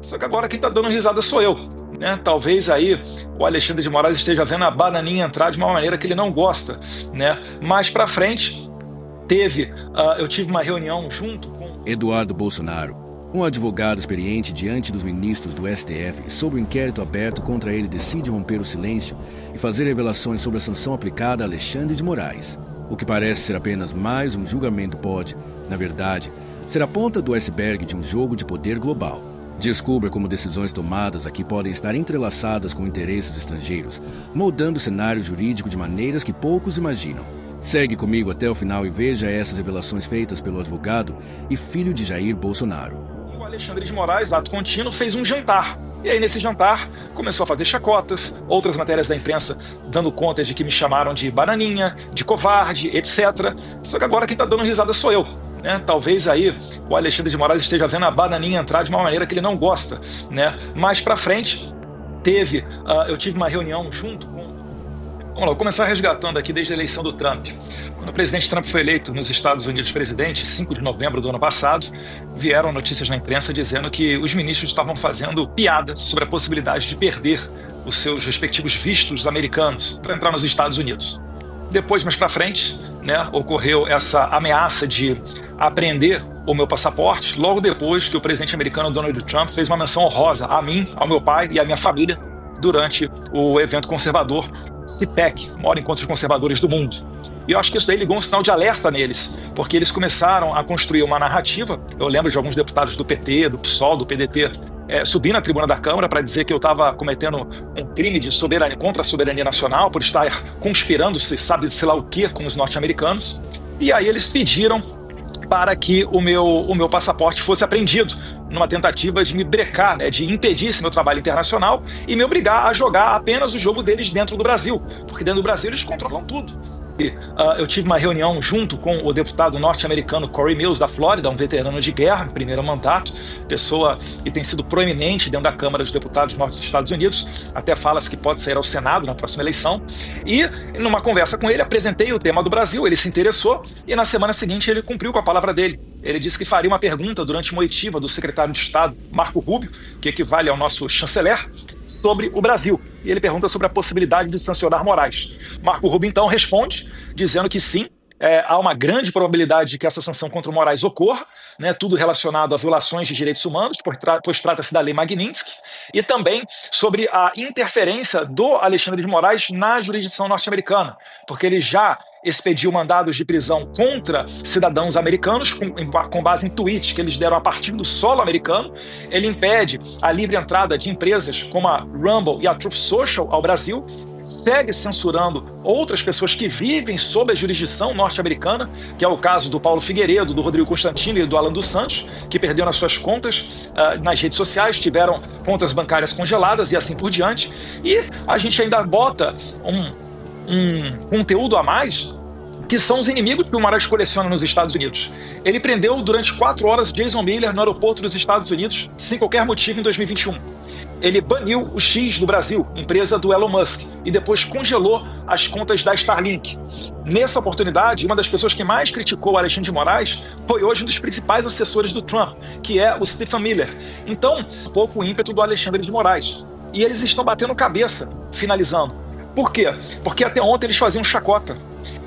Só que agora quem está dando risada sou eu, né? Talvez aí o Alexandre de Moraes esteja vendo a bananinha entrar de uma maneira que ele não gosta, né? Mais para frente, eu tive uma reunião junto com Eduardo Bolsonaro, um advogado experiente diante dos ministros do STF e sob o inquérito aberto contra ele decide romper o silêncio e fazer revelações sobre a sanção aplicada a Alexandre de Moraes. O que parece ser apenas mais um julgamento pode, na verdade, ser a ponta do iceberg de um jogo de poder global. Descubra como decisões tomadas aqui podem estar entrelaçadas com interesses estrangeiros, moldando o cenário jurídico de maneiras que poucos imaginam. Segue comigo até o final e veja essas revelações feitas pelo advogado e filho de Jair Bolsonaro. O Alexandre de Moraes, ato contínuo, fez um jantar. E aí, nesse jantar, começou a fazer chacotas, outras matérias da imprensa dando conta de que me chamaram de bananinha, de covarde, etc. Só que agora quem está dando risada sou eu, né? Talvez aí o Alexandre de Moraes esteja vendo a bananinha entrar de uma maneira que ele não gosta, né? Mais para frente, eu tive uma reunião junto com... Vamos lá, vou começar resgatando aqui desde a eleição do Trump. Quando o presidente Trump foi eleito nos Estados Unidos presidente, 5 de novembro do ano passado, vieram notícias na imprensa dizendo que os ministros estavam fazendo piada sobre a possibilidade de perder os seus respectivos vistos americanos para entrar nos Estados Unidos. Depois, mais para frente, né, ocorreu essa ameaça de apreender o meu passaporte, logo depois que o presidente americano Donald Trump fez uma menção honrosa a mim, ao meu pai e à minha família durante o evento conservador CPAC, maior encontro de conservadores do mundo. E eu acho que isso daí ligou um sinal de alerta neles, porque eles começaram a construir uma narrativa. Eu lembro de alguns deputados do PT, do PSOL, do PDT, subir na tribuna da Câmara para dizer que eu estava cometendo um crime de soberania contra a soberania nacional por estar conspirando, se sabe, sei lá o que, com os norte-americanos. E aí eles pediram para que o meu passaporte fosse apreendido, numa tentativa de me brecar, né, de impedir esse meu trabalho internacional e me obrigar a jogar apenas o jogo deles dentro do Brasil, porque dentro do Brasil eles controlam tudo. Eu tive uma reunião junto com o deputado norte-americano Corey Mills, da Flórida, um veterano de guerra, primeiro mandato, pessoa que tem sido proeminente dentro da Câmara dos Deputados norte dos Estados Unidos, até fala-se que pode sair ao Senado na próxima eleição. E, numa conversa com ele, apresentei o tema do Brasil, ele se interessou, e na semana seguinte ele cumpriu com a palavra dele. Ele disse que faria uma pergunta durante uma oitiva do secretário de Estado, Marco Rubio, que equivale ao nosso chanceler, sobre o Brasil. E ele pergunta sobre a possibilidade de sancionar Moraes. Marco Rubio, então, responde, dizendo que sim, há uma grande probabilidade de que essa sanção contra o Moraes ocorra, né, tudo relacionado a violações de direitos humanos, pois trata-se da Lei Magnitsky, e também sobre a interferência do Alexandre de Moraes na jurisdição norte-americana, porque ele já expediu mandados de prisão contra cidadãos americanos com base em tweets que eles deram a partir do solo americano. Ele impede a livre entrada de empresas como a Rumble e a Truth Social ao Brasil, segue censurando outras pessoas que vivem sob a jurisdição norte-americana, que é o caso do Paulo Figueiredo, do Rodrigo Constantino e do Alan dos Santos, que perderam as suas contas nas redes sociais, tiveram contas bancárias congeladas e assim por diante. E a gente ainda bota um conteúdo a mais, que são os inimigos que o Moraes coleciona nos Estados Unidos. Ele prendeu durante 4 horas Jason Miller no aeroporto dos Estados Unidos, sem qualquer motivo, em 2021. Ele baniu o X do Brasil, empresa do Elon Musk, e depois congelou as contas da Starlink. Nessa oportunidade, uma das pessoas que mais criticou o Alexandre de Moraes foi hoje um dos principais assessores do Trump, que é o Stephen Miller. Então, um pouco o ímpeto do Alexandre de Moraes. E eles estão batendo cabeça, finalizando. Por quê? Porque até ontem eles faziam chacota.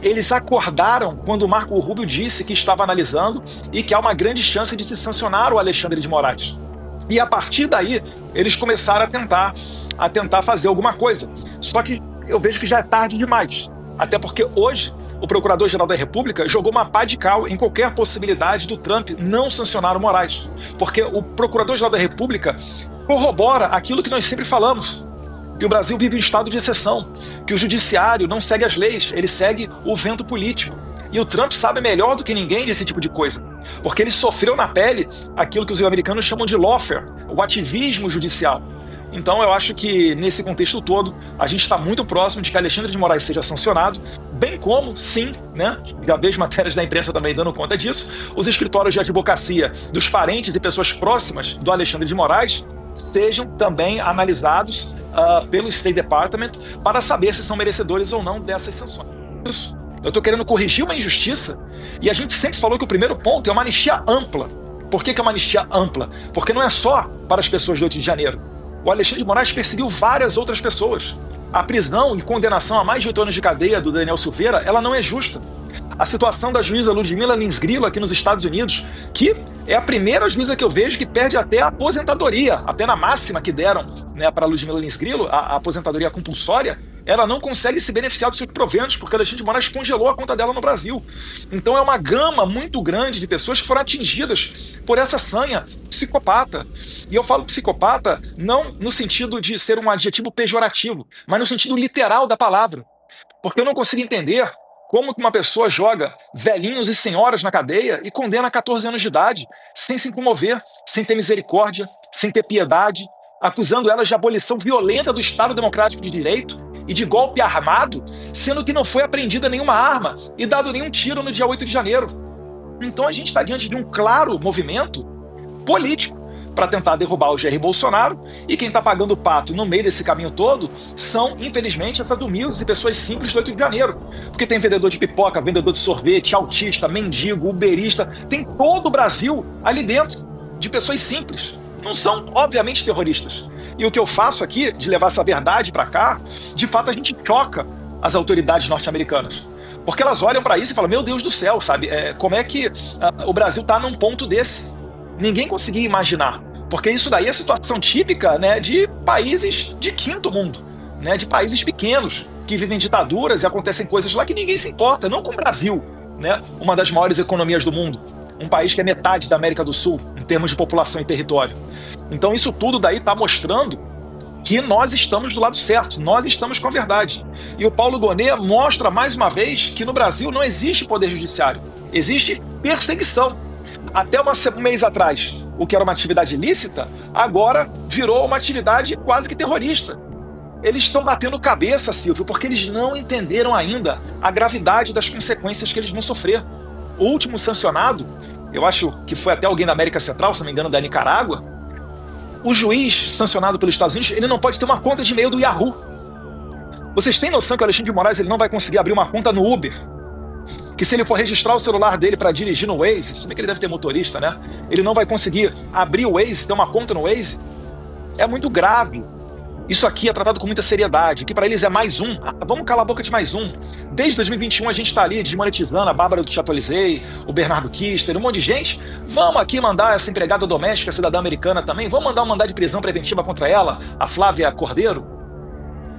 Eles acordaram quando o Marco Rubio disse que estava analisando e que há uma grande chance de se sancionar o Alexandre de Moraes. E a partir daí, eles começaram a tentar fazer alguma coisa. Só que eu vejo que já é tarde demais. Até porque hoje, o Procurador-Geral da República jogou uma pá de cal em qualquer possibilidade do Trump não sancionar o Moraes. Porque o Procurador-Geral da República corrobora aquilo que nós sempre falamos, que o Brasil vive em estado de exceção, que o judiciário não segue as leis, ele segue o vento político. E o Trump sabe melhor do que ninguém desse tipo de coisa, porque ele sofreu na pele aquilo que os americanos chamam de lawfare, o ativismo judicial. Então eu acho que nesse contexto todo, a gente está muito próximo de que Alexandre de Moraes seja sancionado, bem como, sim, né, já vejo matérias da imprensa também dando conta disso, os escritórios de advocacia dos parentes e pessoas próximas do Alexandre de Moraes sejam também analisados pelo State Department para saber se são merecedores ou não dessas sanções. Eu estou querendo corrigir uma injustiça, e a gente sempre falou que o primeiro ponto é uma anistia ampla. Por que é uma anistia ampla? Porque não é só para as pessoas do 8 de janeiro. O Alexandre de Moraes perseguiu várias outras pessoas. A prisão e condenação a mais de 8 anos de cadeia do Daniel Silveira, ela não é justa. A situação da juíza Ludmila Lins Grillo aqui nos Estados Unidos, que é a primeira juíza que eu vejo que perde até a aposentadoria, a pena máxima que deram, né, para a Ludmila Lins Grillo, a aposentadoria compulsória, ela não consegue se beneficiar dos seus proventos, porque a Alexandre de Moraes congelou a conta dela no Brasil. Então é uma gama muito grande de pessoas que foram atingidas por essa sanha psicopata. E eu falo psicopata não no sentido de ser um adjetivo pejorativo, mas no sentido literal da palavra. Porque eu não consigo entender como que uma pessoa joga velhinhos e senhoras na cadeia e condena a 14 anos de idade, sem se comover, sem ter misericórdia, sem ter piedade, acusando elas de abolição violenta do Estado Democrático de Direito e de golpe armado, sendo que não foi apreendida nenhuma arma e dado nenhum tiro no dia 8 de janeiro. Então a gente está diante de um claro movimento político para tentar derrubar o Jair Bolsonaro, e quem está pagando o pato no meio desse caminho todo são, infelizmente, essas humildes e pessoas simples do 8 de janeiro. Porque tem vendedor de pipoca, vendedor de sorvete, autista, mendigo, uberista, tem todo o Brasil ali dentro, de pessoas simples. Não são, obviamente, terroristas. E o que eu faço aqui, de levar essa verdade para cá, de fato a gente choca as autoridades norte-americanas. Porque elas olham para isso e falam, meu Deus do céu, sabe? Como é que o Brasil está num ponto desse? Ninguém conseguia imaginar. Porque isso daí é situação típica, né, de países de quinto mundo, né, de países pequenos, que vivem ditaduras e acontecem coisas lá que ninguém se importa, não com o Brasil, né, uma das maiores economias do mundo, um país que é metade da América do Sul, em termos de população e território. Então isso tudo daí está mostrando que nós estamos do lado certo, nós estamos com a verdade. E o Paulo Gonet mostra mais uma vez que no Brasil não existe poder judiciário, existe perseguição. Até um mês atrás, o que era uma atividade ilícita, agora virou uma atividade quase que terrorista. Eles estão batendo cabeça, Silvio, porque eles não entenderam ainda a gravidade das consequências que eles vão sofrer. O último sancionado, eu acho que foi até alguém da América Central, se não me engano, da Nicarágua, o juiz sancionado pelos Estados Unidos, ele não pode ter uma conta de e-mail do Yahoo. Vocês têm noção que o Alexandre de Moraes ele não vai conseguir abrir uma conta no Uber? Que se ele for registrar o celular dele para dirigir no Waze, se bem que ele deve ter motorista, né? Ele não vai conseguir abrir o Waze, ter uma conta no Waze. É muito grave. Isso aqui é tratado com muita seriedade, que para eles é mais um. Vamos calar a boca de mais um. Desde 2021 a gente está ali desmonetizando a Bárbara do Chatolizei, o Bernardo Kister, um monte de gente. Vamos aqui mandar essa empregada doméstica, cidadã americana também. Vamos mandar um mandado de prisão preventiva contra ela, a Flávia Cordeiro.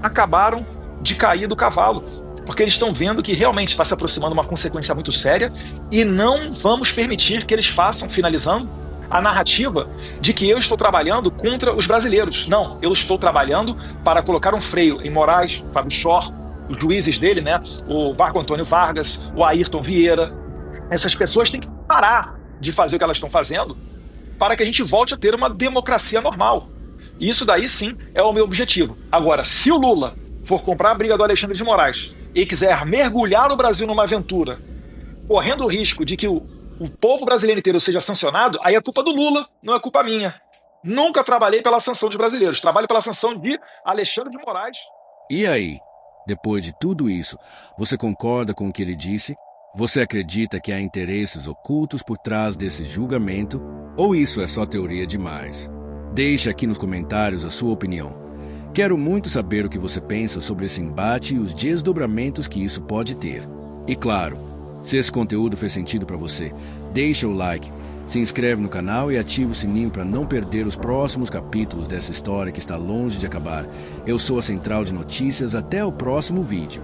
Acabaram de cair do cavalo. Porque eles estão vendo que realmente está se aproximando uma consequência muito séria e não vamos permitir que eles façam, finalizando, a narrativa de que eu estou trabalhando contra os brasileiros. Não, eu estou trabalhando para colocar um freio em Moraes, Fábio Schor, os juízes dele, né? O Marco Antônio Vargas, o Ayrton Vieira. Essas pessoas têm que parar de fazer o que elas estão fazendo para que a gente volte a ter uma democracia normal. E isso daí sim é o meu objetivo. Agora, se o Lula for comprar a briga do Alexandre de Moraes e quiser mergulhar o Brasil numa aventura, correndo o risco de que o povo brasileiro inteiro seja sancionado, aí é culpa do Lula, não é culpa minha. Nunca trabalhei pela sanção dos brasileiros, trabalho pela sanção de Alexandre de Moraes. E aí, depois de tudo isso, você concorda com o que ele disse? Você acredita que há interesses ocultos por trás desse julgamento? Ou isso é só teoria demais? Deixe aqui nos comentários a sua opinião. Quero muito saber o que você pensa sobre esse embate e os desdobramentos que isso pode ter. E claro, se esse conteúdo fez sentido para você, deixa o like, se inscreve no canal e ativa o sininho para não perder os próximos capítulos dessa história que está longe de acabar. Eu sou a Central de Notícias, até o próximo vídeo.